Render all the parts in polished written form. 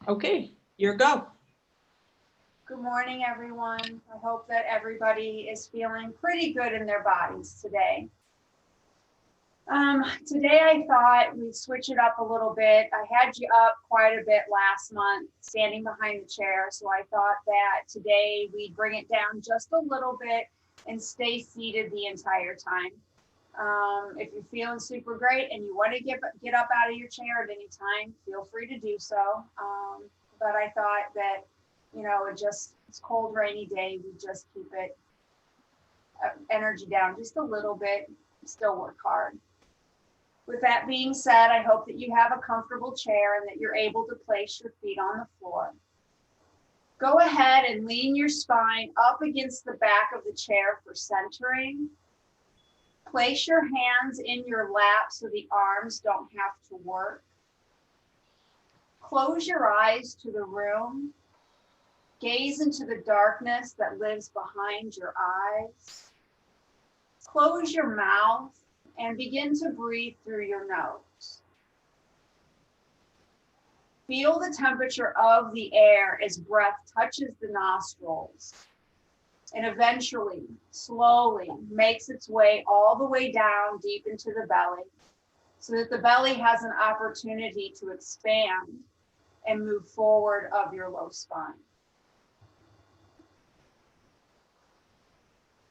Okay, your go. Good morning, everyone. I hope that everybody is feeling pretty good in their bodies today. Today I thought we'd switch it up a little bit. I had you up quite a bit last month, standing behind the chair. So I thought that today we'd bring it down just a little bit and stay seated the entire time. If you're feeling super great and you want to get up out of your chair at any time, feel free to do so. But I thought that, it's cold, rainy day. We just keep it energy down just a little bit, still work hard. With that being said, I hope that you have a comfortable chair and that you're able to place your feet on the floor. Go ahead and lean your spine up against the back of the chair for centering. Place your hands in your lap so the arms don't have to work. Close your eyes to the room. Gaze into the darkness that lives behind your eyes. Close your mouth and begin to breathe through your nose. Feel the temperature of the air as breath touches the nostrils and eventually, slowly makes its way all the way down deep into the belly so that the belly has an opportunity to expand and move forward of your low spine.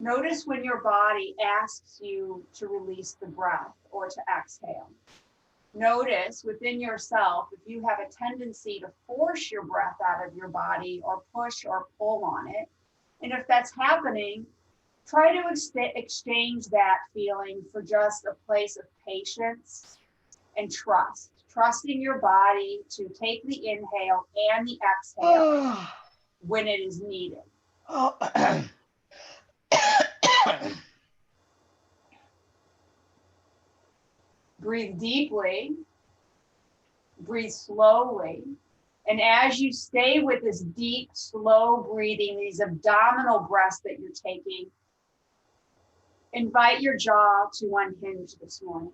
Notice when your body asks you to release the breath or to exhale. Notice within yourself if you have a tendency to force your breath out of your body or push or pull on it. And if that's happening, try to exchange that feeling for just a place of patience and trust. Trusting your body to take the inhale and the exhale when it is needed. Breathe deeply, breathe slowly. And as you stay with this deep, slow breathing, these abdominal breaths that you're taking, invite your jaw to unhinge this morning.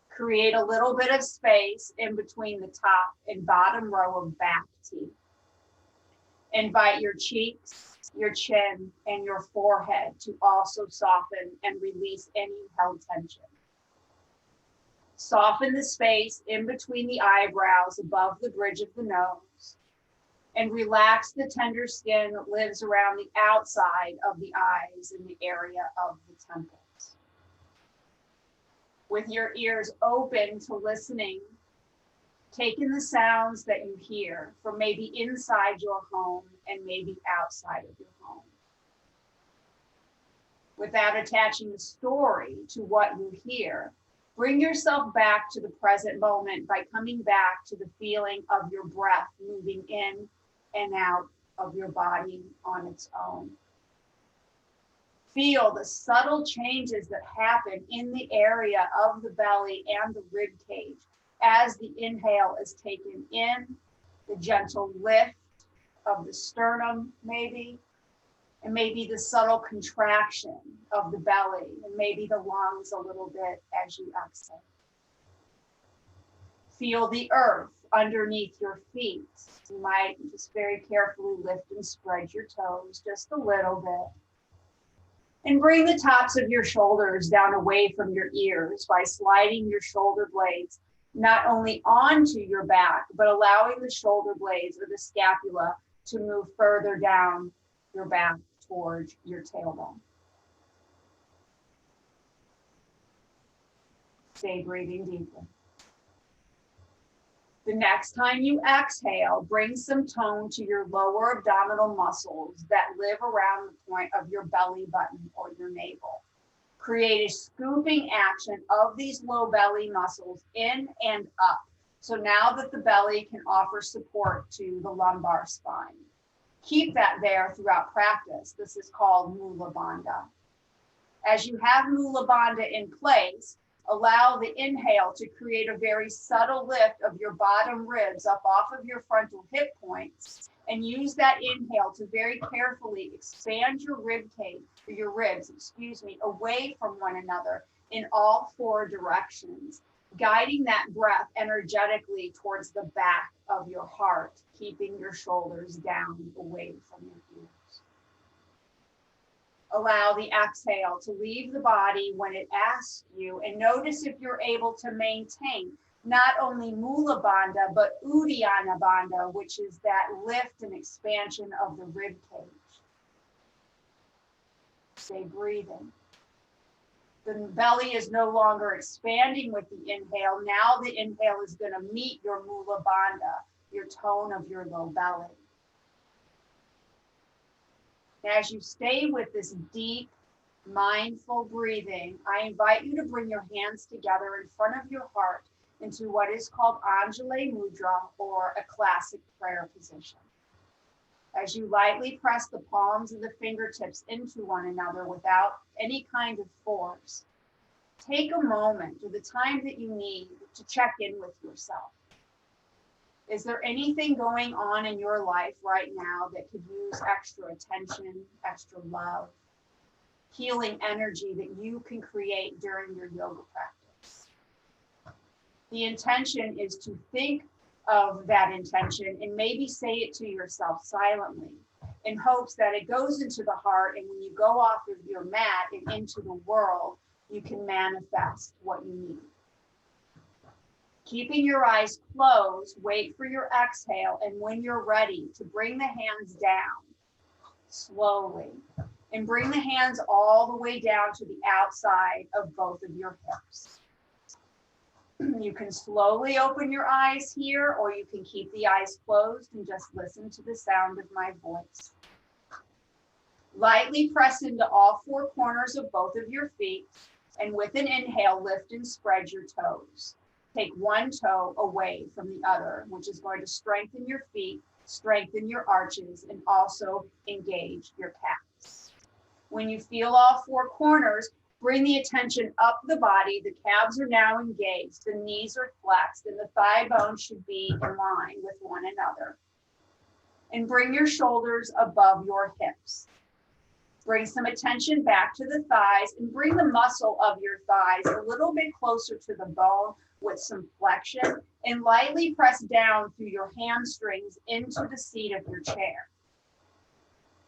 Create a little bit of space in between the top and bottom row of back teeth. Invite your cheeks, your chin, and your forehead to also soften and release any held tension. Soften the space in between the eyebrows above the bridge of the nose and relax the tender skin that lives around the outside of the eyes in the area of the temples. With your ears open to listening, take in the sounds that you hear from maybe inside your home and maybe outside of your home. Without attaching a story to what you hear, bring yourself back to the present moment by coming back to the feeling of your breath moving in and out of your body on its own. Feel the subtle changes that happen in the area of the belly and the rib cage as the inhale is taken in, the gentle lift of the sternum maybe, and maybe the subtle contraction of the belly and maybe the lungs a little bit as you exhale. Feel the earth underneath your feet. You might just very carefully lift and spread your toes just a little bit. And bring the tops of your shoulders down away from your ears by sliding your shoulder blades not only onto your back, but allowing the shoulder blades or the scapula to move further down your back towards your tailbone. Stay breathing deeply. The next time you exhale, bring some tone to your lower abdominal muscles that live around the point of your belly button or your navel. Create a scooping action of these low belly muscles in and up. So now that the belly can offer support to the lumbar spine. Keep that there throughout practice. This is called Mula Bandha. As you have Mula Bandha in place, allow the inhale to create a very subtle lift of your bottom ribs up off of your frontal hip points, and use that inhale to very carefully expand your ribs, away from one another in all four directions. guiding that breath energetically towards the back of your heart, keeping your shoulders down away from your ears. Allow the exhale to leave the body when it asks you, and notice if you're able to maintain not only Mula Bandha, but Uddiyana Bandha, which is that lift and expansion of the rib cage. Stay breathing. The belly is no longer expanding with the inhale. Now the inhale is going to meet your Mula Bandha, your tone of your low belly. As you stay with this deep, mindful breathing, I invite you to bring your hands together in front of your heart into what is called Anjali Mudra, or a classic prayer position. As you lightly press the palms of the fingertips into one another without any kind of force, take a moment or the time that you need to check in with yourself. Is there anything going on in your life right now that could use extra attention, extra love, healing energy that you can create during your yoga practice? The intention is to think of that intention and maybe say it to yourself silently in hopes that it goes into the heart, and when you go off of your mat and into the world, you can manifest what you need. Keeping your eyes closed, wait for your exhale, and when you're ready to bring the hands down slowly, and bring the hands all the way down to the outside of both of your hips. You can slowly open your eyes here, or you can keep the eyes closed and just listen to the sound of my voice. Lightly press into all four corners of both of your feet, and with an inhale, lift and spread your toes. Take one toe away from the other, which is going to strengthen your feet, strengthen your arches, and also engage your calves. When you feel all four corners, bring the attention up the body. The calves are now engaged. The knees are flexed, and the thigh bones should be in line with one another. And bring your shoulders above your hips. Bring some attention back to the thighs, and bring the muscle of your thighs a little bit closer to the bone with some flexion, and lightly press down through your hamstrings into the seat of your chair.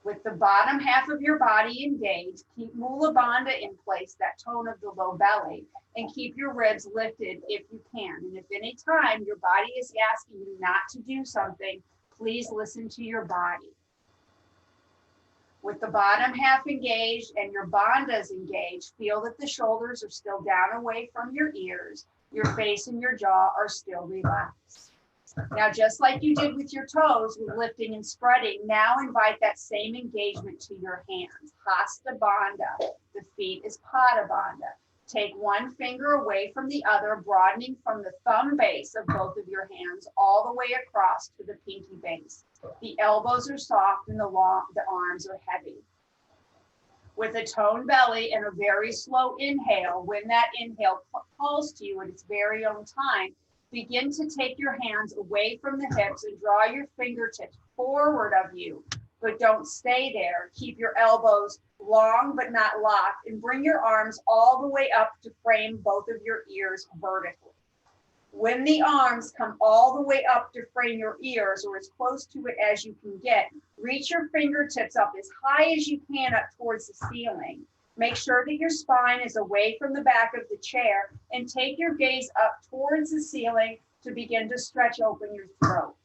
With the bottom half of your body engaged, keep Mula Bandha in place, that tone of the low belly, and keep your ribs lifted if you can. And if any time your body is asking you not to do something, please listen to your body. With the bottom half engaged and your bandhas engaged, feel that the shoulders are still down away from your ears. Your face and your jaw are still relaxed. Now, just like you did with your toes with lifting and spreading, now invite that same engagement to your hands. Hasta Bandha. The feet is Pada Bandha. Take one finger away from the other, broadening from the thumb base of both of your hands all the way across to the pinky base. The elbows are soft and the arms are heavy. With a toned belly and a very slow inhale, when that inhale calls to you at its very own time, begin to take your hands away from the hips and draw your fingertips forward of you, but don't stay there. Keep your elbows long but not locked, and bring your arms all the way up to frame both of your ears vertically. When the arms come all the way up to frame your ears, or as close to it as you can get, reach your fingertips up as high as you can up towards the ceiling. Make sure that your spine is away from the back of the chair, and take your gaze up towards the ceiling to begin to stretch open your throat.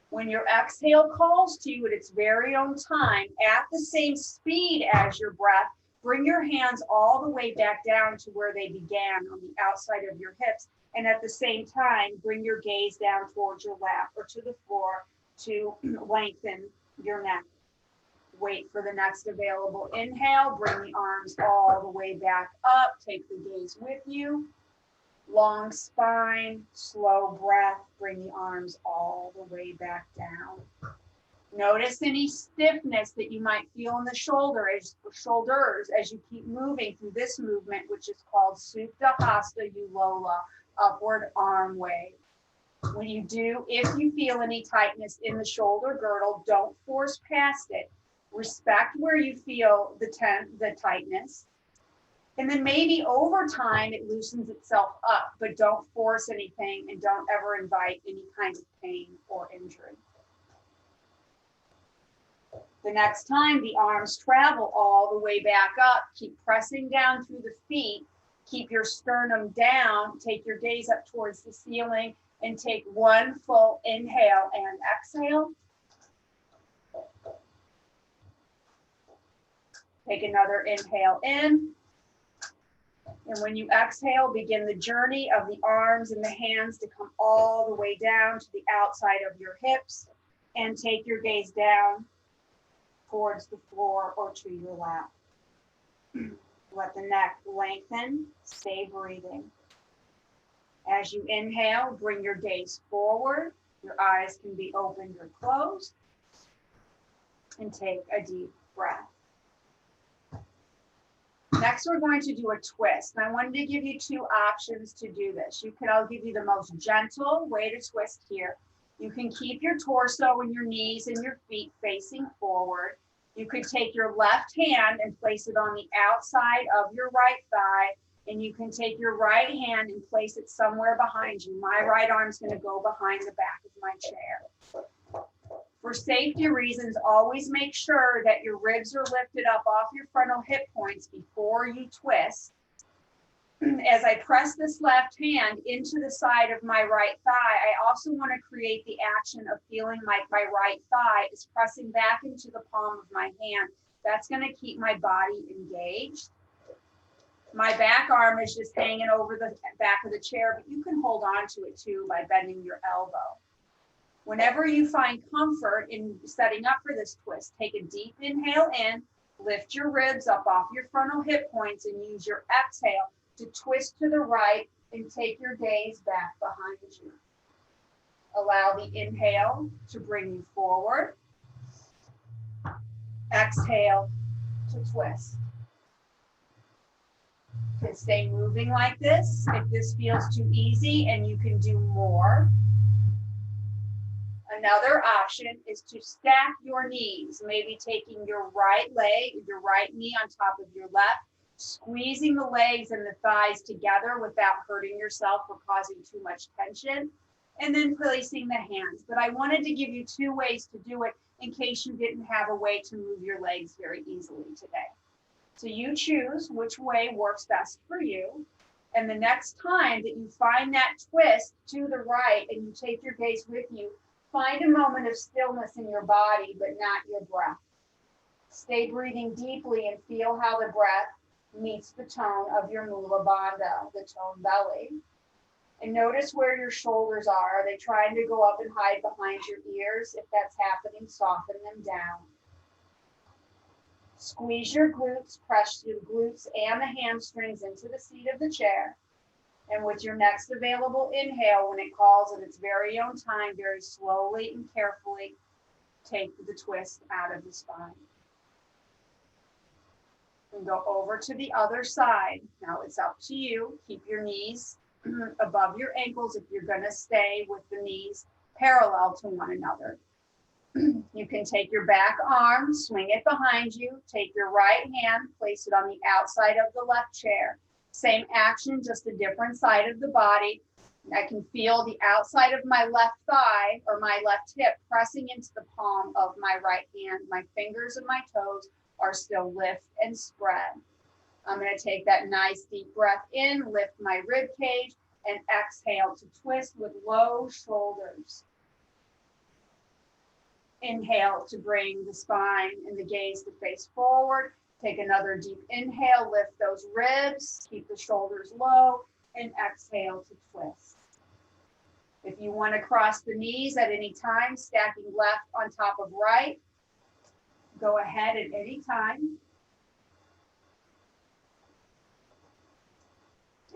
When your exhale calls to you at its very own time, at the same speed as your breath, bring your hands all the way back down to where they began on the outside of your hips. And at the same time, bring your gaze down towards your lap or to the floor to lengthen your neck. Wait for the next available inhale. Bring the arms all the way back up. Take the gaze with you. Long spine, slow breath. Bring the arms all the way back down. Notice any stiffness that you might feel in the shoulders as you keep moving through this movement, which is called Supta Hasta Ulola, upward arm wave. When you do, if you feel any tightness in the shoulder girdle, don't force past it. Respect where you feel the tightness. And then maybe over time it loosens itself up, but don't force anything and don't ever invite any kind of pain or injury. The next time the arms travel all the way back up, keep pressing down through the feet, keep your sternum down, take your gaze up towards the ceiling, and take one full inhale and exhale. Take another inhale in. And when you exhale, begin the journey of the arms and the hands to come all the way down to the outside of your hips, and take your gaze down towards the floor or to your lap. Let the neck lengthen, stay breathing. As you inhale, bring your gaze forward. Your eyes can be opened or closed. And take a deep breath. Next, we're going to do a twist. And I wanted to give you two options to do this. I'll give you the most gentle way to twist here. You can keep your torso and your knees and your feet facing forward. You could take your left hand and place it on the outside of your right thigh. And you can take your right hand and place it somewhere behind you. My right arm's going to go behind the back of my chair. For safety reasons, always make sure that your ribs are lifted up off your frontal hip points before you twist. As I press this left hand into the side of my right thigh, I also want to create the action of feeling like my right thigh is pressing back into the palm of my hand. That's going to keep my body engaged. My back arm is just hanging over the back of the chair, but you can hold on to it too by bending your elbow. Whenever you find comfort in setting up for this twist, take a deep inhale in, lift your ribs up off your frontal hip points, and use your exhale to twist to the right and take your gaze back behind you. Allow the inhale to bring you forward. Exhale to twist. You can stay moving like this. If this feels too easy and you can do more. Another option is to stack your knees, maybe taking your right leg, your right knee on top of your left, squeezing the legs and the thighs together without hurting yourself or causing too much tension, and then placing the hands. But I wanted to give you two ways to do it in case you didn't have a way to move your legs very easily today. So you choose which way works best for you. And the next time that you find that twist to the right and you take your gaze with you, find a moment of stillness in your body, but not your breath. Stay breathing deeply and feel how the breath meets the tone of your Mula Bandha, the tone belly. And notice where your shoulders are. Are they trying to go up and hide behind your ears? If that's happening, soften them down. Squeeze your glutes, press your glutes and the hamstrings into the seat of the chair. And with your next available inhale, when it calls at its very own time, very slowly and carefully, take the twist out of the spine. And go over to the other side. Now it's up to you. Keep your knees above your ankles if you're going to stay with the knees parallel to one another. You can take your back arm, swing it behind you, take your right hand, place it on the outside of the left chair. Same action, just a different side of the body. I can feel the outside of my left thigh or my left hip pressing into the palm of my right hand. My fingers and my toes are still lift and spread. I'm going to take that nice deep breath in, lift my rib cage, and exhale to twist with low shoulders. Inhale to bring the spine and the gaze to face forward. Take another deep inhale, lift those ribs, keep the shoulders low, and exhale to twist. If you want to cross the knees at any time, stacking left on top of right, go ahead at any time.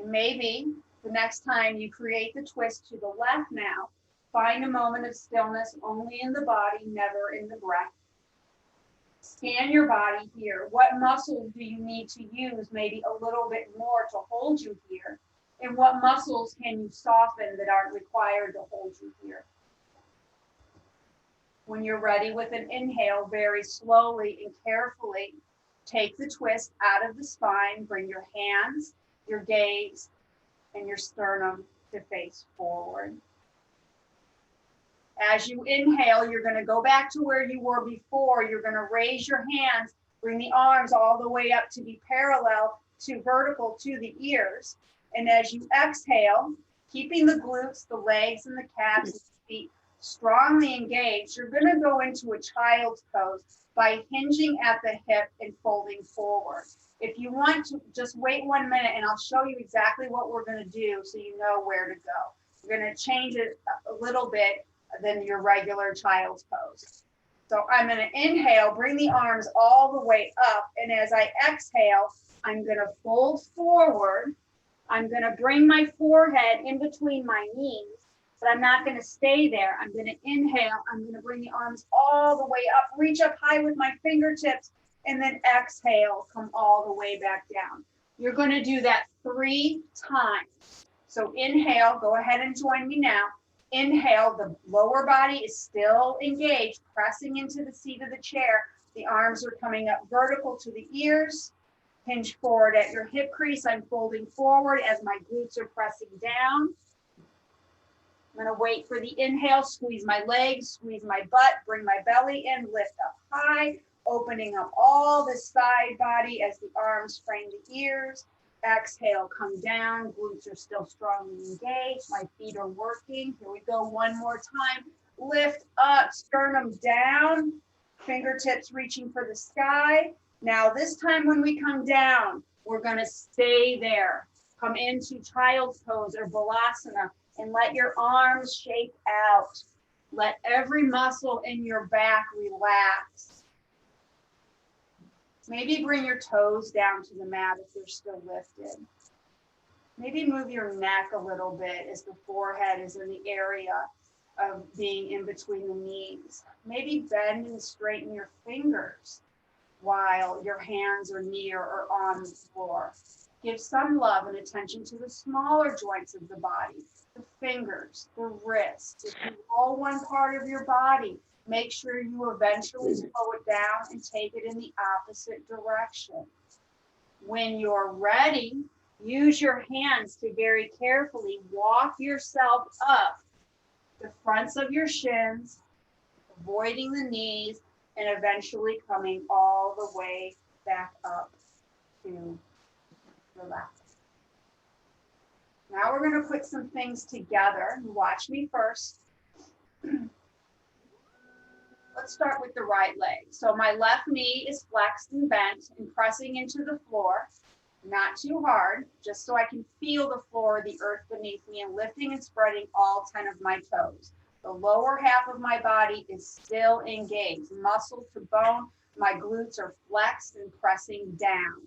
And maybe the next time you create the twist to the left now, find a moment of stillness only in the body, never in the breath. Scan your body here. What muscles do you need to use maybe a little bit more to hold you here? And what muscles can you soften that aren't required to hold you here? When you're ready with an inhale, very slowly and carefully, Take the twist out of the spine. Bring your hands, your gaze, and your sternum to face forward. As you inhale, you're going to go back to where you were before. You're going to raise your hands, bring the arms all the way up to be parallel to vertical to the ears. And as you exhale, keeping the glutes, the legs, and the calves, and the feet strongly engaged, you're going to go into a child's pose by hinging at the hip and folding forward. If you want to, just wait 1 minute and I'll show you exactly what we're going to do so you know where to go. We're going to change it a little bit than your regular child's pose. So I'm going to inhale, bring the arms all the way up. And as I exhale, I'm going to fold forward. I'm going to bring my forehead in between my knees, but I'm not going to stay there. I'm going to inhale. I'm going to bring the arms all the way up, reach up high with my fingertips, and then exhale, come all the way back down. You're going to do that 3 times. So inhale, go ahead and join me now. Inhale, the lower body is still engaged, pressing into the seat of the chair. The arms are coming up vertical to the ears. Hinge forward at your hip crease. I'm folding forward as my glutes are pressing down. I'm going to wait for the inhale, squeeze my legs, squeeze my butt, bring my belly in, lift up high, opening up all the side body as the arms frame the ears. Exhale, come down, glutes are still strongly engaged, my feet are working. Here we go, one more time. Lift up, sternum down, fingertips reaching for the sky. Now this time when we come down, we're gonna stay there. Come into child's pose or balasana and let your arms shake out. Let every muscle in your back relax. Maybe bring your toes down to the mat if they're still lifted. Maybe move your neck a little bit as the forehead is in the area of being in between the knees. Maybe bend and straighten your fingers while your hands are near or on the floor. Give some love and attention to the smaller joints of the body, the fingers, the wrists. If you roll one part of your body, make sure you eventually slow it down and take it in the opposite direction. When you're ready, use your hands to very carefully walk yourself up the fronts of your shins, avoiding the knees, and eventually coming all the way back up to relax. Now we're going to put some things together. Watch me first. Let's start with the right leg. So my left knee is flexed and bent and pressing into the floor, not too hard, just so I can feel the floor, the earth beneath me, and lifting and spreading all 10 of my toes. The lower half of my body is still engaged, muscle to bone. My glutes are flexed and pressing down.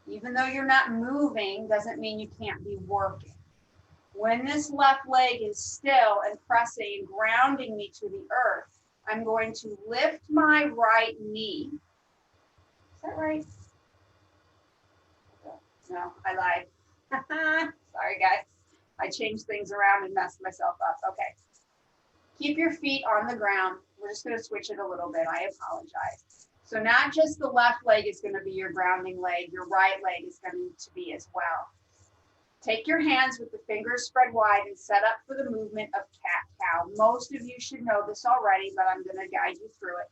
Even though you're not moving, doesn't mean you can't be working. When this left leg is still and pressing and grounding me to the earth, I'm going to lift my right knee. Is that right? No, I lied. Sorry, guys. I changed things around and messed myself up. Okay. Keep your feet on the ground. We're just going to switch it a little bit. I apologize. So not just the left leg is going to be your grounding leg. Your right leg is going to be as well. Take your hands with the fingers spread wide and set up for the movement of cat-cow. Most of you should know this already, but I'm going to guide you through it.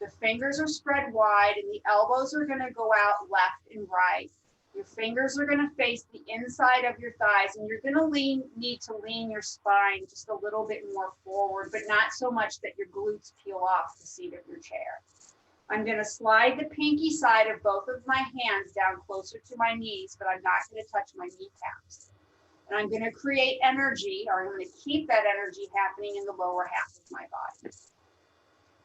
The fingers are spread wide and the elbows are going to go out left and right. Your fingers are going to face the inside of your thighs, and you're going to need to lean your spine just a little bit more forward, but not so much that your glutes peel off the seat of your chair. I'm going to slide the pinky side of both of my hands down closer to my knees, but I'm not going to touch my kneecaps. And I'm going to create energy, or I'm going to keep that energy happening in the lower half of my body.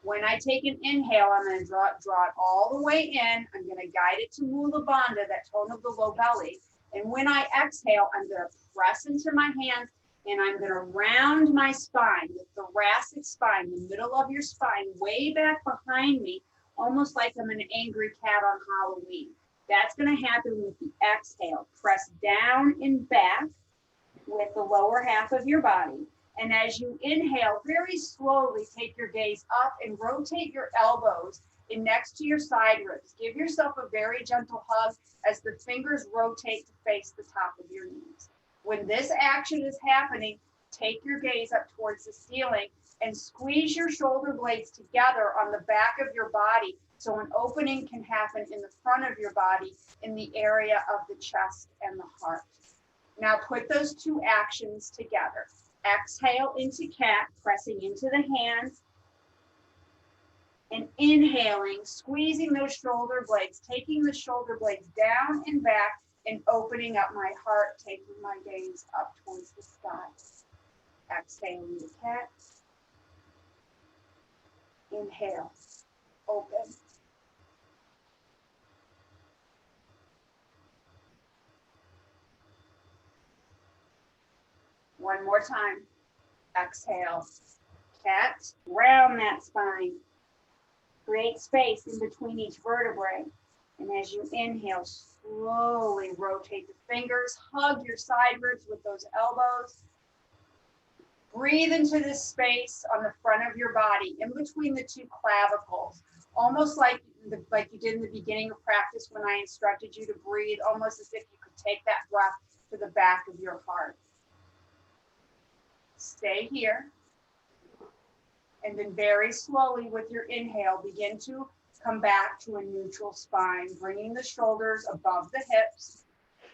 When I take an inhale, I'm going to draw it all the way in. I'm going to guide it to Mula Bandha, that tone of the low belly. And when I exhale, I'm going to press into my hands and I'm going to round my spine, the thoracic spine, the middle of your spine, way back behind me, almost like I'm an angry cat on Halloween. That's going to happen with the exhale. Press down and back with the lower half of your body. And as you inhale, very slowly take your gaze up and rotate your elbows in next to your side ribs. Give yourself a very gentle hug as the fingers rotate to face the top of your knees. When this action is happening, take your gaze up towards the ceiling and squeeze your shoulder blades together on the back of your body so an opening can happen in the front of your body in the area of the chest and the heart. Now put those two actions together. Exhale into cat, pressing into the hands, and inhaling, squeezing those shoulder blades, taking the shoulder blades down and back and opening up my heart, taking my gaze up towards the sky. Exhale into cat. Inhale, open. One more time. Exhale, cat, round that spine. Create space in between each vertebrae. And as you inhale, slowly rotate the fingers, hug your side ribs with those elbows. Breathe into this space on the front of your body, in between the two clavicles, almost like you did in the beginning of practice when I instructed you to breathe, almost as if you could take that breath to the back of your heart. Stay here. And then very slowly with your inhale, begin to come back to a neutral spine, bringing the shoulders above the hips.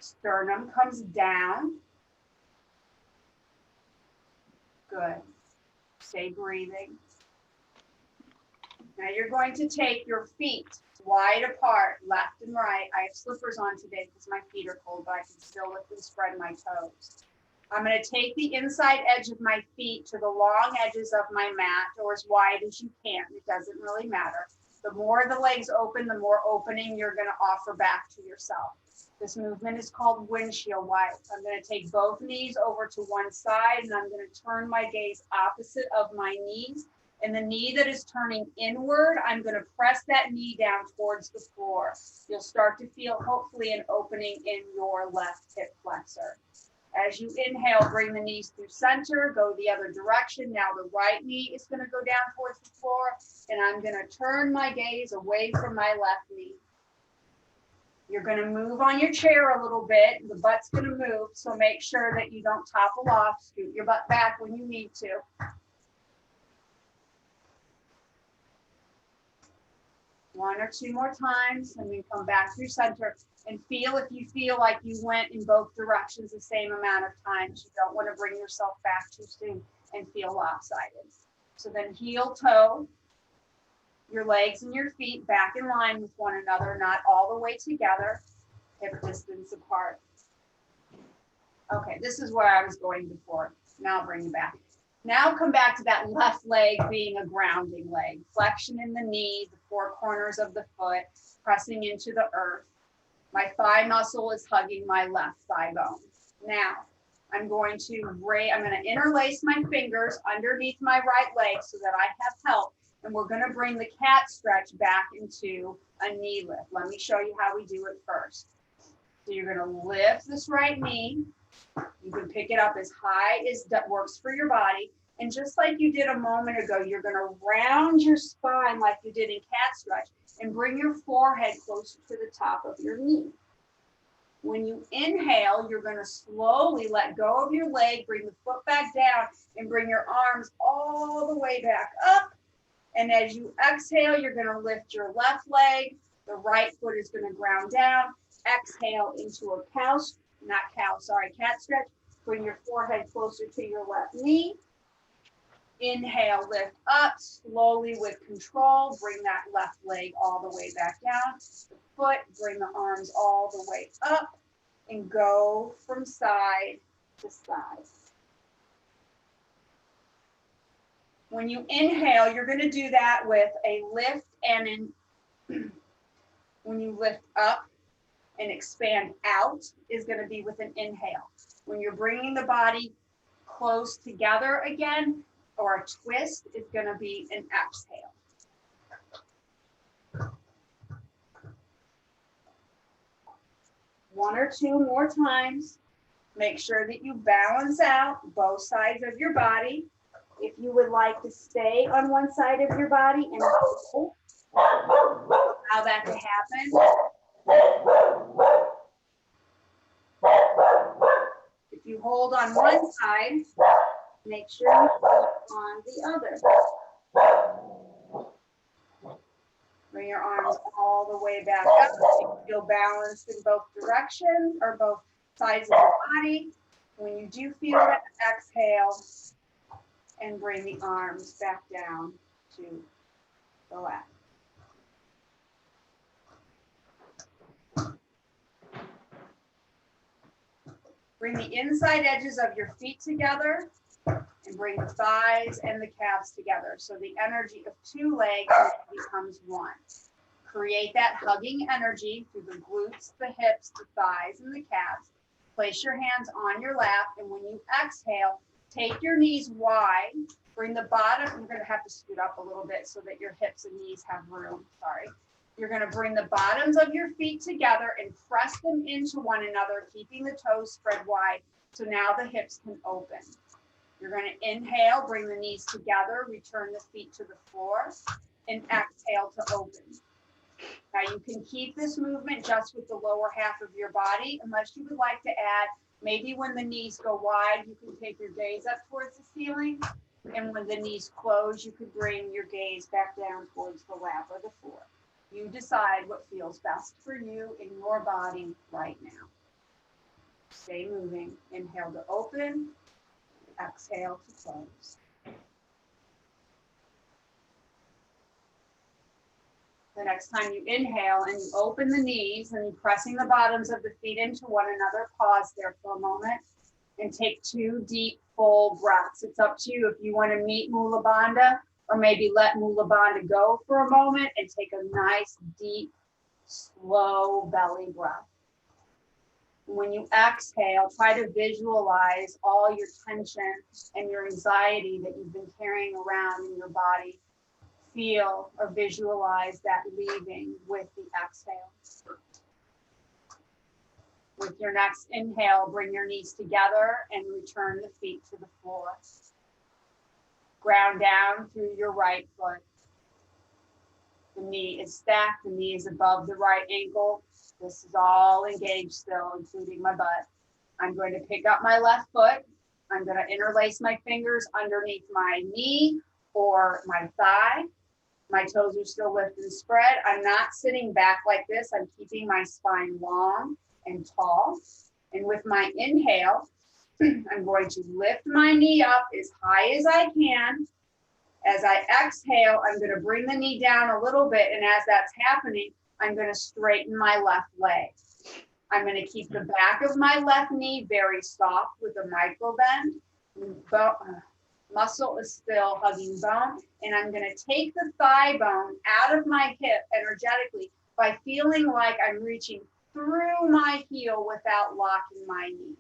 Sternum comes down. Good. Stay breathing. Now you're going to take your feet wide apart, left and right. I have slippers on today because my feet are cold, but I can still lift and spread my toes. I'm going to take the inside edge of my feet to the long edges of my mat, or as wide as you can. It doesn't really matter. The more the legs open, the more opening you're going to offer back to yourself. This movement is called windshield wipes. I'm going to take both knees over to one side, and I'm going to turn my gaze opposite of my knees. And the knee that is turning inward, I'm going to press that knee down towards the floor. You'll start to feel, hopefully, an opening in your left hip flexor. As you inhale, bring the knees through center, go the other direction. Now the right knee is going to go down towards the floor, and I'm going to turn my gaze away from my left knee. You're going to move on your chair a little bit. The butt's going to move, so make sure that you don't topple off. Scoot your butt back when you need to. One or two more times, and then come back through center. And feel if you feel like you went in both directions the same amount of times. You don't want to bring yourself back too soon and feel lopsided. So then heel toe, your legs and your feet back in line with one another, not all the way together, hip distance apart. Okay, this is where I was going before. Now I'll bring you back. Now come back to that left leg being a grounding leg. Flexion in the knee, the four corners of the foot, pressing into the earth. My thigh muscle is hugging my left thigh bone. Now, I'm going to interlace my fingers underneath my right leg so that I have help. And we're going to bring the cat stretch back into a knee lift. Let me show you how we do it first. So you're going to lift this right knee. You can pick it up as high as that works for your body. And just like you did a moment ago, you're going to round your spine like you did in cat stretch and bring your forehead closer to the top of your knee. When you inhale, you're going to slowly let go of your leg, bring the foot back down, and bring your arms all the way back up. And as you exhale, you're going to lift your left leg. The right foot is going to ground down. Exhale into a cat stretch. Bring your forehead closer to your left knee. Inhale, lift up slowly with control. Bring that left leg all the way back down. The foot, bring the arms all the way up and go from side to side. When you inhale, you're going to do that with a lift and when you lift up and expand out is going to be with an inhale. When you're bringing the body close together again, or a twist is going to be an exhale. One or two more times. Make sure that you balance out both sides of your body. If you would like to stay on one side of your body and hold, Allow that to happen. If you hold on one side, make sure you hold on the other. Bring your arms all the way back up. You feel balanced in both directions or both sides of your body. When you do feel that, exhale and bring the arms back down to the lap. Bring the inside edges of your feet together and bring the thighs and the calves together. So the energy of two legs becomes one. Create that hugging energy through the glutes, the hips, the thighs, and the calves. Place your hands on your lap, and when you exhale, take your knees wide. Bring the bottom, you're going to have to scoot up a little bit so that your hips and knees have room. Sorry. You're going to bring the bottoms of your feet together and press them into one another, keeping the toes spread wide. So now the hips can open. You're going to inhale, bring the knees together, return the feet to the floor, and exhale to open. Now you can keep this movement just with the lower half of your body, unless you would like to add, maybe when the knees go wide, you can take your gaze up towards the ceiling. And when the knees close, you could bring your gaze back down towards the lap or the floor. You decide what feels best for you in your body right now. Stay moving. Inhale to open. Exhale to close. The next time you inhale and you open the knees and you're pressing the bottoms of the feet into one another, pause there for a moment and take 2 deep, full breaths. It's up to you if you want to meet Mula Bandha or maybe let Mula Bandha go for a moment and take a nice, deep, slow belly breath. When you exhale, try to visualize all your tension and your anxiety that you've been carrying around in your body. Feel or visualize that leaving with the exhale. With your next inhale, bring your knees together and return the feet to the floor. Ground down through your right foot. The knee is stacked, the knee is above the right ankle. This is all engaged still, including my butt. I'm going to pick up my left foot. I'm going to interlace my fingers underneath my knee or my thigh. My toes are still lifted and spread. I'm not sitting back like this. I'm keeping my spine long and tall. And with my inhale, I'm going to lift my knee up as high as I can. As I exhale, I'm going to bring the knee down a little bit. And as that's happening, I'm going to straighten my left leg. I'm going to keep the back of my left knee very soft with a micro bend. Muscle is still hugging bone. And I'm going to take the thigh bone out of my hip energetically by feeling like I'm reaching through my heel without locking my knee.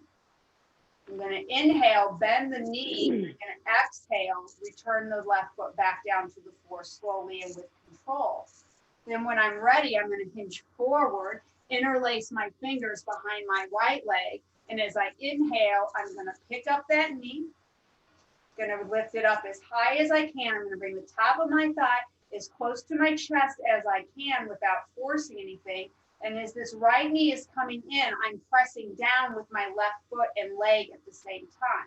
I'm going to inhale, bend the knee, and exhale, return the left foot back down to the floor slowly and with control. Then when I'm ready, I'm going to hinge forward, interlace my fingers behind my right leg. And as I inhale, I'm going to pick up that knee, going to lift it up as high as I can. I'm going to bring the top of my thigh as close to my chest as I can without forcing anything. And as this right knee is coming in, I'm pressing down with my left foot and leg at the same time.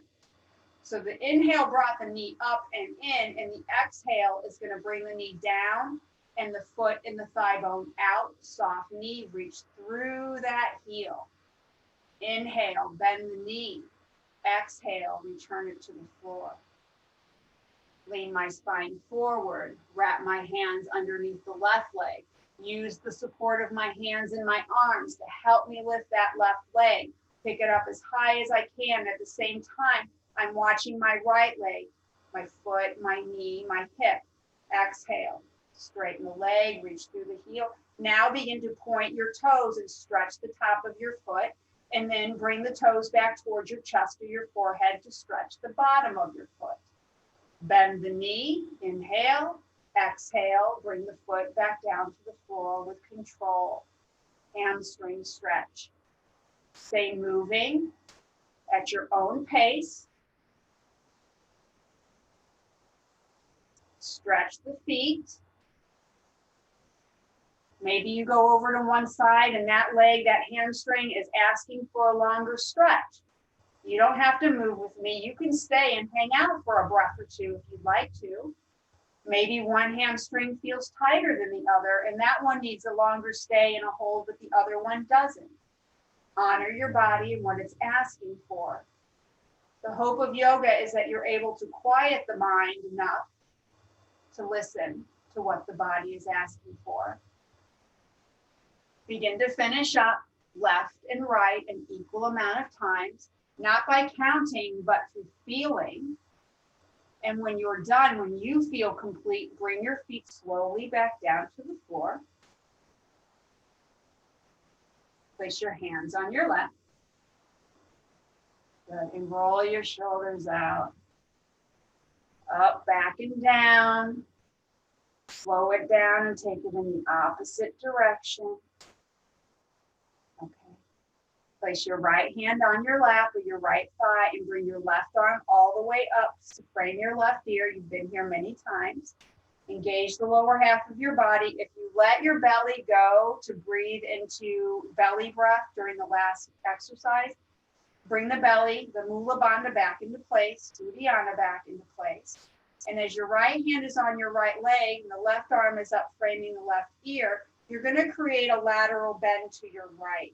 So the inhale brought the knee up and in, and the exhale is going to bring the knee down and the foot and the thigh bone out. Soft knee, reach through that heel. Inhale, bend the knee. Exhale, return it to the floor. Lean my spine forward, wrap my hands underneath the left leg. Use the support of my hands and my arms to help me lift that left leg. Pick it up as high as I can. At the same time, I'm watching my right leg, my foot, my knee, my hip. Exhale, straighten the leg, reach through the heel. Now begin to point your toes and stretch the top of your foot. And then bring the toes back towards your chest or your forehead to stretch the bottom of your foot. Bend the knee, inhale, exhale, bring the foot back down to the floor with control. Hamstring stretch. Stay moving at your own pace. Stretch the feet. Maybe you go over to one side and that leg, that hamstring is asking for a longer stretch. You don't have to move with me. You can stay and hang out for a breath or two if you'd like to. Maybe one hamstring feels tighter than the other, and that one needs a longer stay and a hold, but the other one doesn't. Honor your body and what it's asking for. The hope of yoga is that you're able to quiet the mind enough to listen to what the body is asking for. Begin to finish up left and right an equal amount of times, not by counting, but through feeling. And when you're done, when you feel complete, bring your feet slowly back down to the floor. Place your hands on your lap. Good. And roll your shoulders out. Up, back, and down. Slow it down and take it in the opposite direction. Okay. Place your right hand on your lap or your right thigh and bring your left arm all the way up to frame your left ear. You've been here many times. Engage the lower half of your body. If you let your belly go to breathe into belly breath during the last exercise, bring the belly, the Mula Bandha back into place, Uddiyana back into place. And as your right hand is on your right leg and the left arm is up framing the left ear, you're going to create a lateral bend to your right.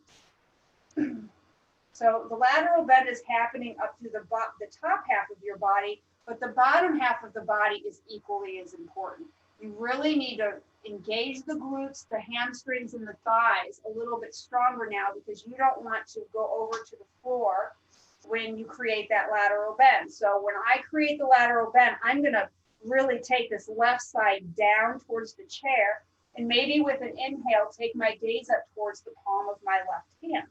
So the lateral bend is happening up to the top half of your body, but the bottom half of the body is equally as important. You really need to engage the glutes, the hamstrings, and the thighs a little bit stronger now because you don't want to go over to the floor when you create that lateral bend. So when I create the lateral bend, I'm going to really take this left side down towards the chair, and maybe with an inhale, take my gaze up towards the palm of my left hand.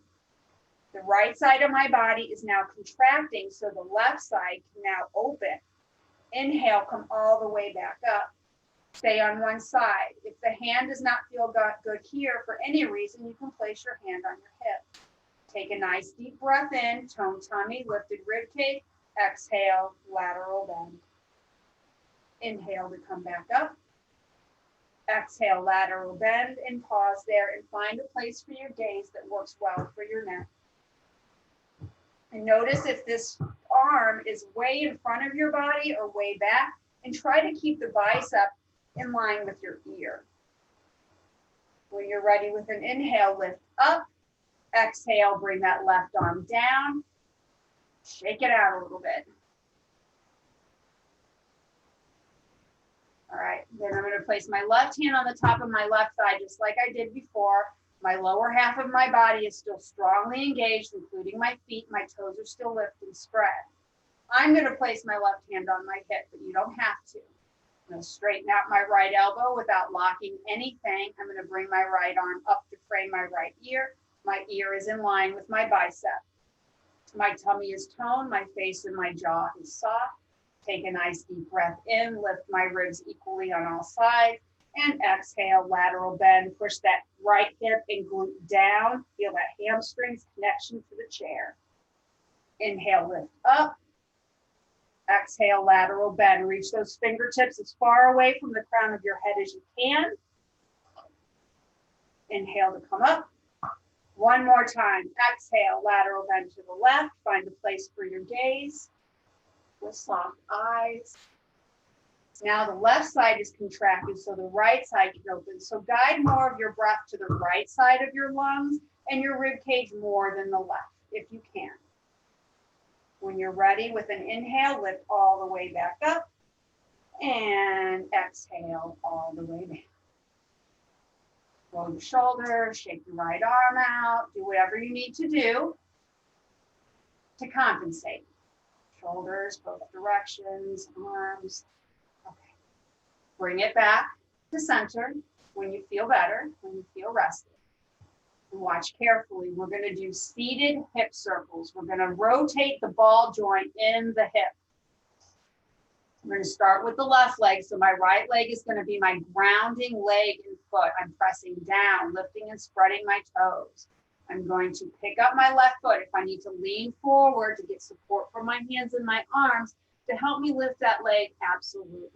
The right side of my body is now contracting, so the left side can now open. Inhale, come all the way back up. Stay on one side. If the hand does not feel good here for any reason, you can place your hand on your hip. Take a nice deep breath in, tone tummy, lifted rib cage. Exhale, lateral bend. Inhale to come back up. Exhale, lateral bend, and pause there and find a place for your gaze that works well for your neck. And notice if this arm is way in front of your body or way back, and try to keep the bicep in line with your ear. When you're ready with an inhale, lift up. Exhale, bring that left arm down. Shake it out a little bit. All right, then I'm going to place my left hand on the top of my left thigh, just like I did before. My lower half of my body is still strongly engaged, including my feet. My toes are still lifted and spread. I'm going to place my left hand on my hip, but you don't have to. I'm going to straighten out my right elbow without locking anything. I'm going to bring my right arm up to frame my right ear. My ear is in line with my bicep. My tummy is toned. My face and my jaw is soft. Take a nice deep breath in. Lift my ribs equally on all sides. And exhale, lateral bend. Push that right hip and glute down. Feel that hamstrings connection to the chair. Inhale, lift up. Exhale, lateral bend. Reach those fingertips as far away from the crown of your head as you can. Inhale to come up. One more time. Exhale, lateral bend to the left. Find a place for your gaze with soft eyes. Now the left side is contracted, so the right side can open. So guide more of your breath to the right side of your lungs and your rib cage more than the left, if you can. When you're ready with an inhale, lift all the way back up and exhale all the way down. Roll your shoulders, shake your right arm out, do whatever you need to do to compensate. Shoulders, both directions, arms. Okay. Bring it back to center when you feel better, when you feel rested. And watch carefully. We're going to do seated hip circles. We're going to rotate the ball joint in the hip. I'm going to start with the left leg. So my right leg is going to be my grounding leg and foot. I'm pressing down, lifting and spreading my toes. I'm going to pick up my left foot. If I need to lean forward to get support from my hands and my arms to help me lift that leg, absolutely.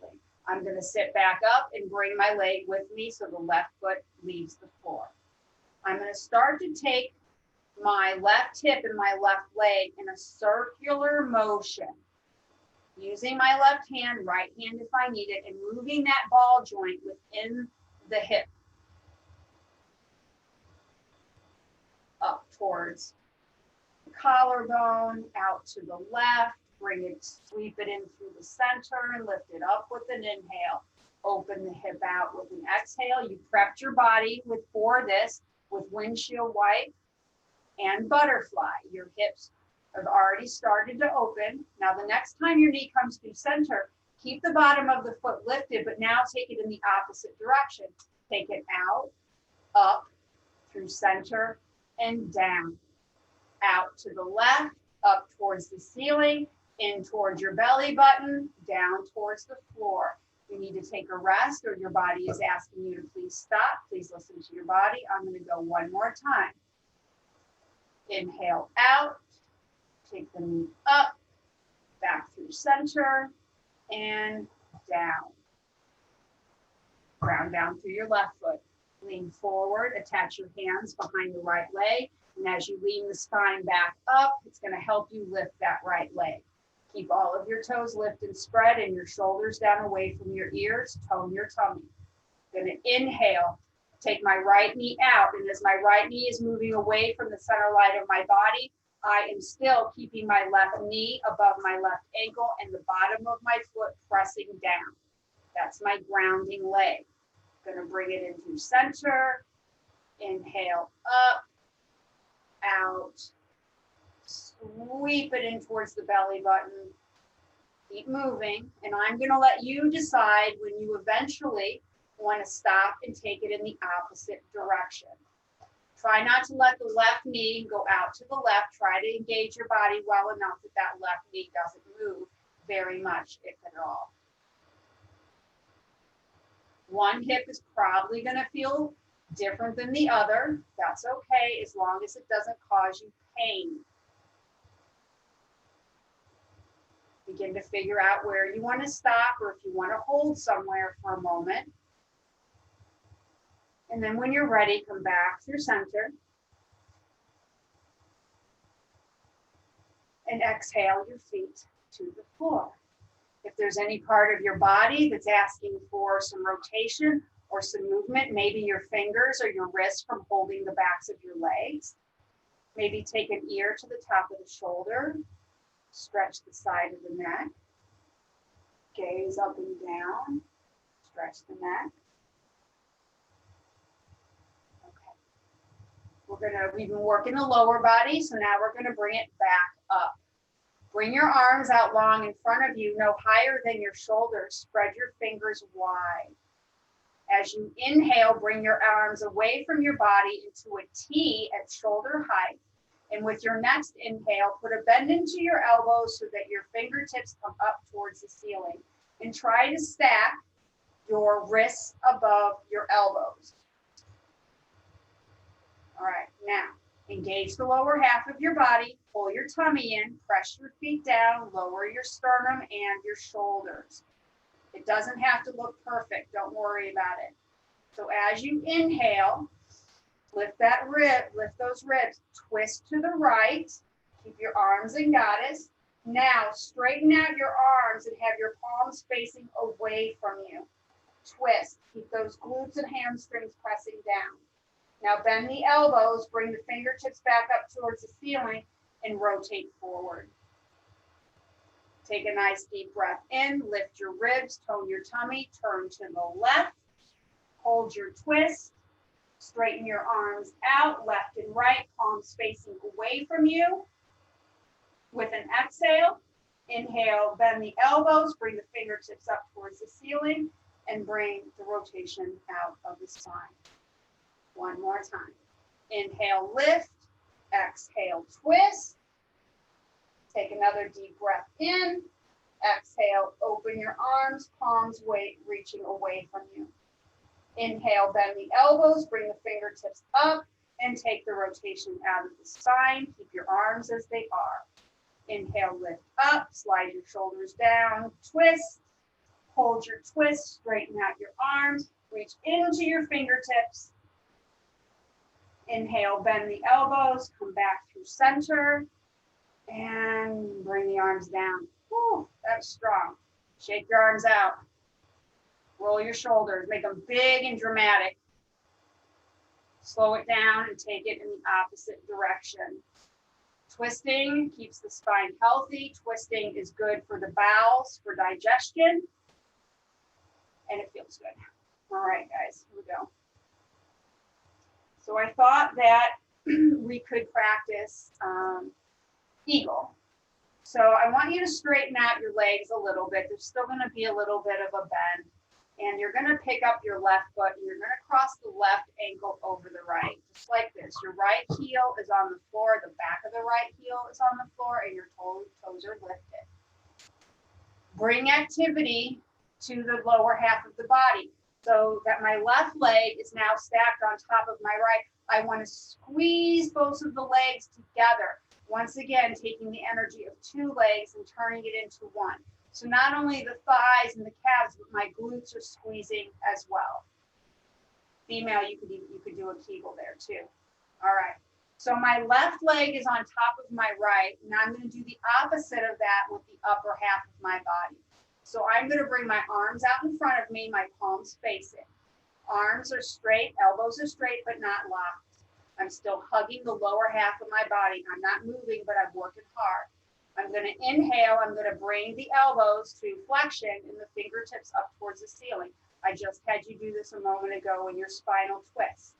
I'm going to sit back up and bring my leg with me so the left foot leaves the floor. I'm going to start to take my left hip and my left leg in a circular motion, using my left hand, right hand if I need it, and moving that ball joint within the hip up towards the collarbone, out to the left, bring it, sweep it in through the center and lift it up with an inhale. Open the hip out with an exhale. You prepped your body for this with windshield wipe and butterfly. Your hips have already started to open. Now the next time your knee comes to center, keep the bottom of the foot lifted, but now take it in the opposite direction. Take it out, up, through center, and down. Out to the left, up towards the ceiling, in towards your belly button, down towards the floor. You need to take a rest or your body is asking you to please stop. Please listen to your body. I'm going to go one more time. Inhale out, take the knee up, back through center, and down. Ground down through your left foot. Lean forward, attach your hands behind the right leg. And as you lean the spine back up, it's going to help you lift that right leg. Keep all of your toes lifted and spread and your shoulders down away from your ears. Tone your tummy. Going to inhale, take my right knee out. And as my right knee is moving away from the center line of my body, I am still keeping my left knee above my left ankle and the bottom of my foot pressing down. That's my grounding leg. Going to bring it into center. Inhale up, out. Sweep it in towards the belly button. Keep moving. And I'm going to let you decide when you eventually want to stop and take it in the opposite direction. Try not to let the left knee go out to the left. Try to engage your body well enough that that left knee doesn't move very much, if at all. One hip is probably going to feel different than the other. That's okay, as long as it doesn't cause you pain. Begin to figure out where you want to stop or if you want to hold somewhere for a moment. And then when you're ready, come back through center. And exhale your feet to the floor. If there's any part of your body that's asking for some rotation or some movement, maybe your fingers or your wrists from holding the backs of your legs. Maybe take an ear to the top of the shoulder. Stretch the side of the neck. Gaze up and down. Stretch the neck. Okay. We've been working the lower body, so now we're gonna bring it back up. Bring your arms out long in front of you, no higher than your shoulders. Spread your fingers wide. As you inhale, bring your arms away from your body into a T at shoulder height. And with your next inhale, put a bend into your elbows so that your fingertips come up towards the ceiling. And try to stack your wrists above your elbows. All right, now engage the lower half of your body, pull your tummy in, press your feet down, lower your sternum and your shoulders. It doesn't have to look perfect, don't worry about it. So as you inhale, lift that rib, lift those ribs, twist to the right, keep your arms in goddess. Now straighten out your arms and have your palms facing away from you. Twist, keep those glutes and hamstrings pressing down. Now bend the elbows, bring the fingertips back up towards the ceiling and rotate forward. Take a nice deep breath in, lift your ribs, tone your tummy, turn to the left, hold your twist, straighten your arms out, left and right, palms facing away from you. With an exhale, inhale, bend the elbows, bring the fingertips up towards the ceiling and bring the rotation out of the spine. One more time. Inhale, lift. Exhale, twist. Take another deep breath in. Exhale, open your arms, palms reaching away from you. Inhale, bend the elbows, bring the fingertips up, and take the rotation out of the spine. Keep your arms as they are. Inhale, lift up, slide your shoulders down, twist, Hold your twist, straighten out your arms, reach into your fingertips. Inhale, bend the elbows, come back through center, and bring the arms down. Whew, that's strong. Shake your arms out. Roll your shoulders, make them big and dramatic. Slow it down and take it in the opposite direction. Twisting keeps the spine healthy. Twisting is good for the bowels, for digestion, and it feels good. All right, guys, here we go. So I thought that we could practice eagle. So I want you to straighten out your legs a little bit. There's still going to be a little bit of a bend. And you're going to pick up your left foot and you're going to cross the left ankle over the right, just like this. Your right heel is on the floor, the back of the right heel is on the floor, and your toes are lifted. Bring activity to the lower half of the body so that my left leg is now stacked on top of my right. I want to squeeze both of the legs together. Once again, taking the energy of two legs and turning it into one. So not only the thighs and the calves, but my glutes are squeezing as well. Female, you could do a Kegel there too. All right. So my left leg is on top of my right. Now I'm going to do the opposite of that with the upper half of my body. So I'm going to bring my arms out in front of me, my palms facing. Arms are straight, elbows are straight, but not locked. I'm still hugging the lower half of my body. I'm not moving, but I'm working hard. I'm going to inhale. I'm going to bring the elbows to flexion and the fingertips up towards the ceiling. I just had you do this a moment ago in your spinal twist.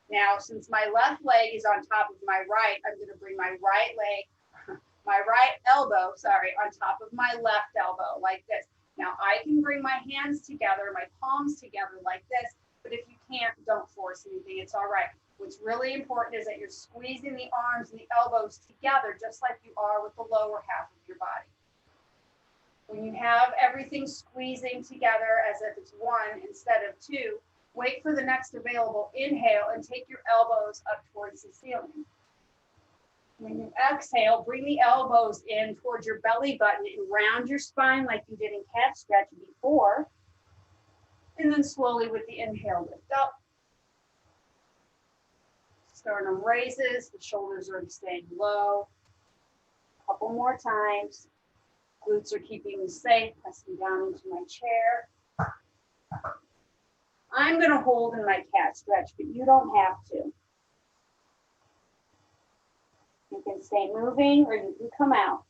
Now, since my left leg is on top of my right, I'm going to bring my right leg, my right elbow, on top of my left elbow like this. Now, I can bring my hands together, my palms together like this, but if you can't, don't force anything. It's all right. What's really important is that you're squeezing the arms and the elbows together, just like you are with the lower half of your body. When you have everything squeezing together as if it's one instead of two, wait for the next available inhale and take your elbows up towards the ceiling. When you exhale, bring the elbows in towards your belly button and round your spine like you did in cat stretch before. And then slowly with the inhale, lift up. Sternum raises, the shoulders are staying low. A couple more times. Glutes are keeping me safe, pressing down into my chair. I'm going to hold in my cat stretch, but you don't have to. You can stay moving or you can come out.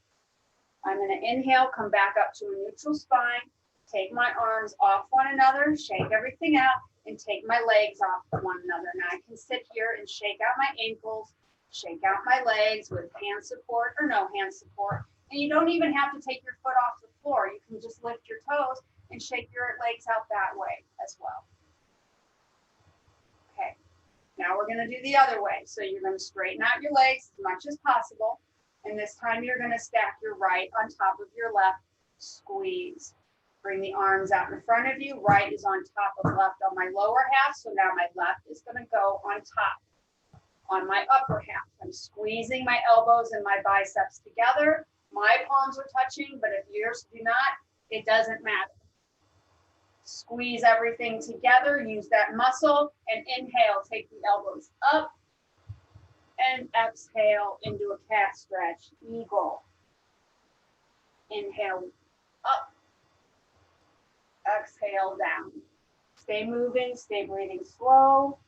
I'm going to inhale, come back up to a neutral spine, take my arms off one another, shake everything out, and take my legs off one another. Now I can sit here and shake out my ankles, shake out my legs with hand support or no hand support. And you don't even have to take your foot off the floor. You can just lift your toes and shake your legs out that way as well. Okay, now we're going to do the other way. So you're going to straighten out your legs as much as possible. And this time you're going to stack your right on top of your left, squeeze. Bring the arms out in front of you. Right is on top of left on my lower half. So now my left is going to go on top on my upper half. I'm squeezing my elbows and my biceps together. My palms are touching, but if yours do not, it doesn't matter. Squeeze everything together. Use that muscle and inhale. Take the elbows up and exhale into a cat stretch. Eagle. Inhale up. Exhale down. Stay moving, stay breathing slow.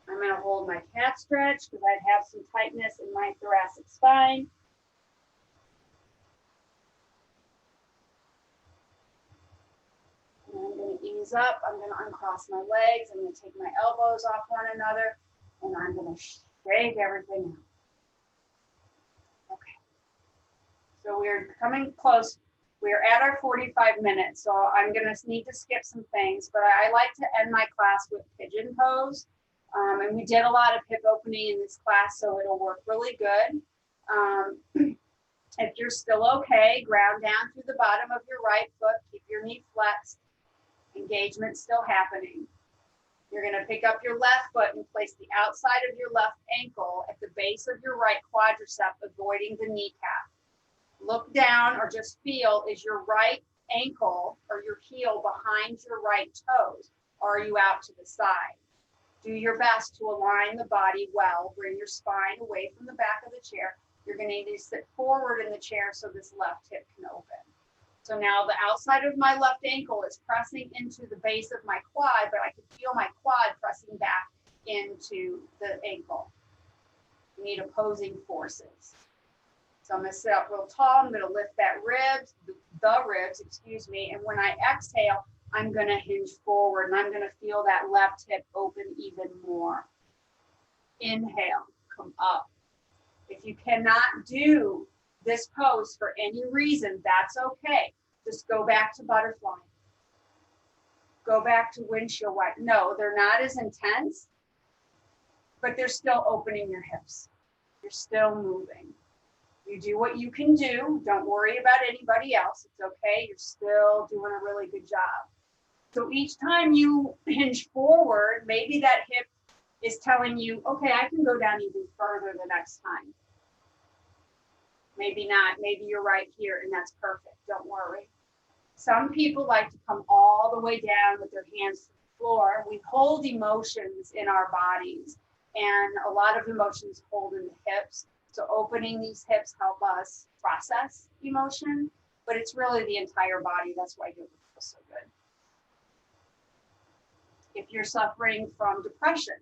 I'm going to hold my cat stretch because I'd have some tightness in my thoracic spine. And I'm going to ease up. I'm going to uncross my legs. I'm going to take my elbows off one another. And I'm going to shake everything out. Okay. So we're coming close. We're at our 45 minutes. So I'm going to need to skip some things. But I like to end my class with pigeon pose. And we did a lot of hip opening in this class, so it'll work really good. If you're still okay, ground down through the bottom of your right foot. Keep your knee flexed. Engagement still happening. You're going to pick up your left foot and place the outside of your left ankle at the base of your right quadricep, avoiding the kneecap. Look down or just feel, is your right ankle or your heel behind your right toes? Or are you out to the side? Do your best to align the body well. Bring your spine away from the back of the chair. You're going to need to sit forward in the chair so this left hip can open. So now the outside of my left ankle is pressing into the base of my quad, but I can feel my quad pressing back into the ankle. You need opposing forces. So I'm going to sit up real tall. I'm going to lift that ribs, the ribs, excuse me. And when I exhale, I'm going to hinge forward and I'm going to feel that left hip open even more. Inhale, come up. If you cannot do this pose for any reason, that's okay. Just go back to butterfly. Go back to windshield wiper. No, they're not as intense, but they're still opening your hips. You're still moving. You do what you can do. Don't worry about anybody else. It's okay. You're still doing a really good job. So each time you hinge forward, maybe that hip is telling you, okay, I can go down even further the next time. Maybe not. Maybe you're right here and that's perfect. Don't worry. Some people like to come all the way down with their hands to the floor. We hold emotions in our bodies, and a lot of emotions hold in the hips. So opening these hips help us process emotion, but it's really the entire body. That's why yoga feels so good. If you're suffering from depression,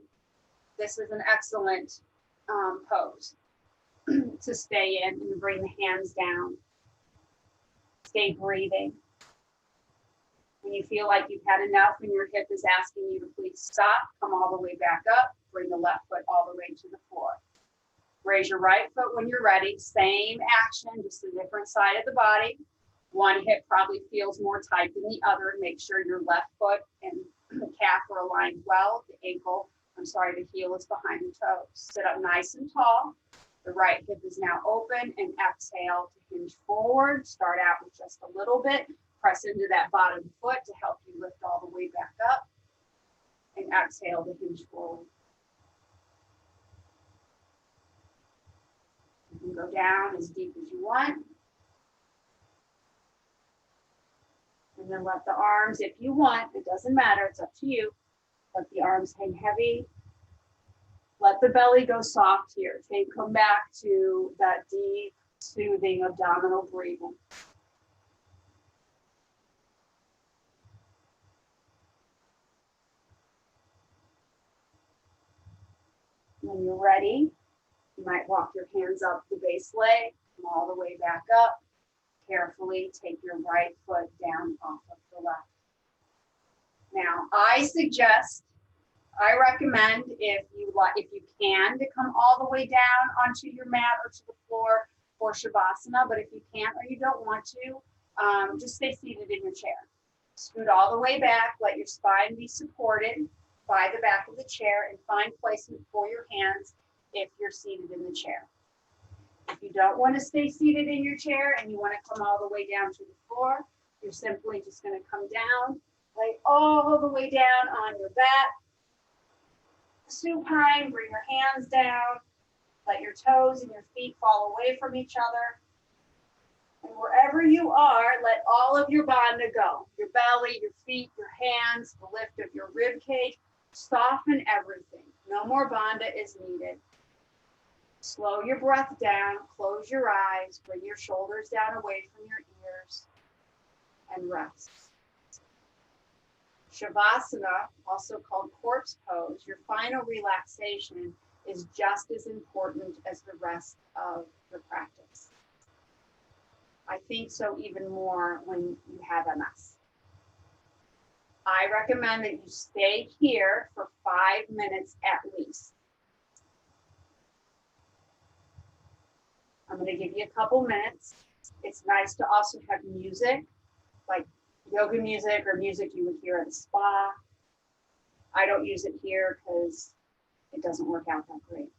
this is an excellent pose to stay in and bring the hands down. Stay breathing. When you feel like you've had enough and your hip is asking you to please stop, come all the way back up, bring the left foot all the way to the floor. Raise your right foot when you're ready. Same action, just a different side of the body. One hip probably feels more tight than the other. Make sure your left foot and calf are aligned well. The heel is behind the toes. Sit up nice and tall. The right hip is now open, and exhale to hinge forward. Start out with just a little bit. Press into that bottom foot to help you lift all the way back up. And exhale to hinge forward. You can go down as deep as you want. And then let the arms, if you want, it doesn't matter, it's up to you. Let the arms hang heavy. Let the belly go soft here. Come back to that deep, soothing abdominal breathing. When you're ready, you might walk your hands up the base leg, come all the way back up. Carefully take your right foot down off of the left. Now, I recommend if you can to come all the way down onto your mat or to the floor for Shavasana, but if you can't or you don't want to, just stay seated in your chair. Scoot all the way back, let your spine be supported by the back of the chair, and find placement for your hands if you're seated in the chair. If you don't want to stay seated in your chair and you want to come all the way down to the floor, you're simply just going to come down, lay all the way down on your back. Supine, bring your hands down, let your toes and your feet fall away from each other. And wherever you are, let all of your bandha go. Your belly, your feet, your hands, the lift of your rib cage. Soften everything. No more bandha is needed. Slow your breath down, close your eyes, bring your shoulders down away from your ears, and rest. Shavasana, also called corpse pose, your final relaxation, is just as important as the rest of your practice. I think so even more when you have MS. I recommend that you stay here for 5 minutes at least. I'm going to give you a couple minutes. It's nice to also have music, like yoga music or music you would hear at a spa. I don't use it here because it doesn't work out that great.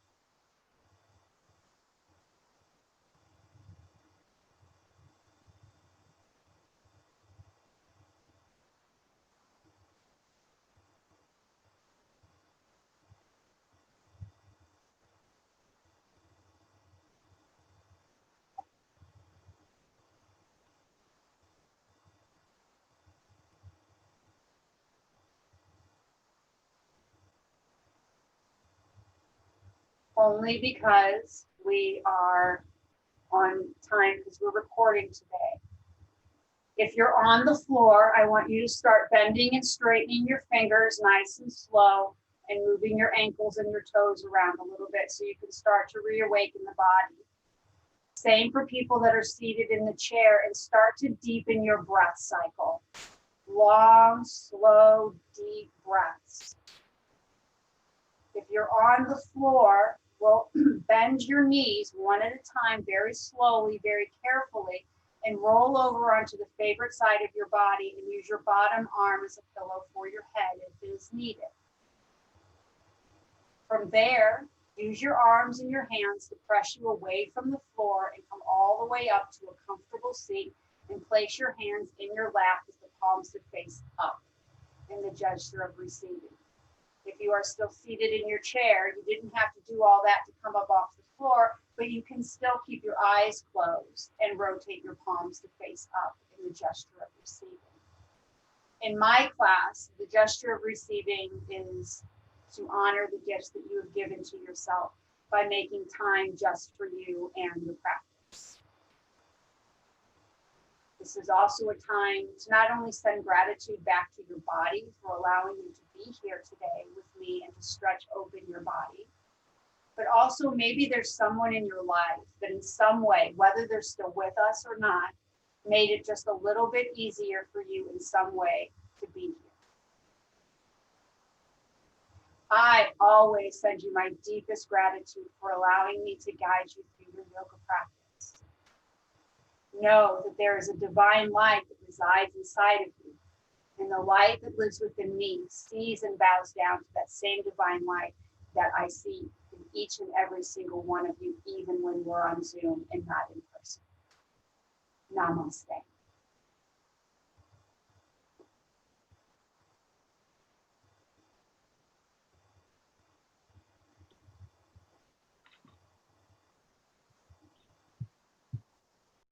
only because we are on time because we're recording today. If you're on the floor, I want you to start bending and straightening your fingers nice and slow and moving your ankles and your toes around a little bit so you can start to reawaken the body. Same for people that are seated in the chair, and start to deepen your breath cycle. Long, slow, deep breaths. If you're on the floor, well, bend your knees one at a time, very slowly, very carefully, and roll over onto the favorite side of your body and use your bottom arm as a pillow for your head if it is needed. From there, use your arms and your hands to press you away from the floor and come all the way up to a comfortable seat, and place your hands in your lap with the palms to face up in the gesture of receiving. If you are still seated in your chair, you didn't have to do all that to come up off the floor, but you can still keep your eyes closed and rotate your palms to face up in the gesture of receiving. In my class, the gesture of receiving is to honor the gifts that you have given to yourself by making time just for you and your practice. This is also a time to not only send gratitude back to your body for allowing you to be here today with me and to stretch open your body, but also maybe there's someone in your life that in some way, whether they're still with us or not, made it just a little bit easier for you in some way to be here. I always send you my deepest gratitude for allowing me to guide you through your yoga practice. Know that there is a divine light that resides inside of you, and the light that lives within me sees and bows down to that same divine light that I see in each and every single one of you, even when we're on Zoom and not in person. Namaste.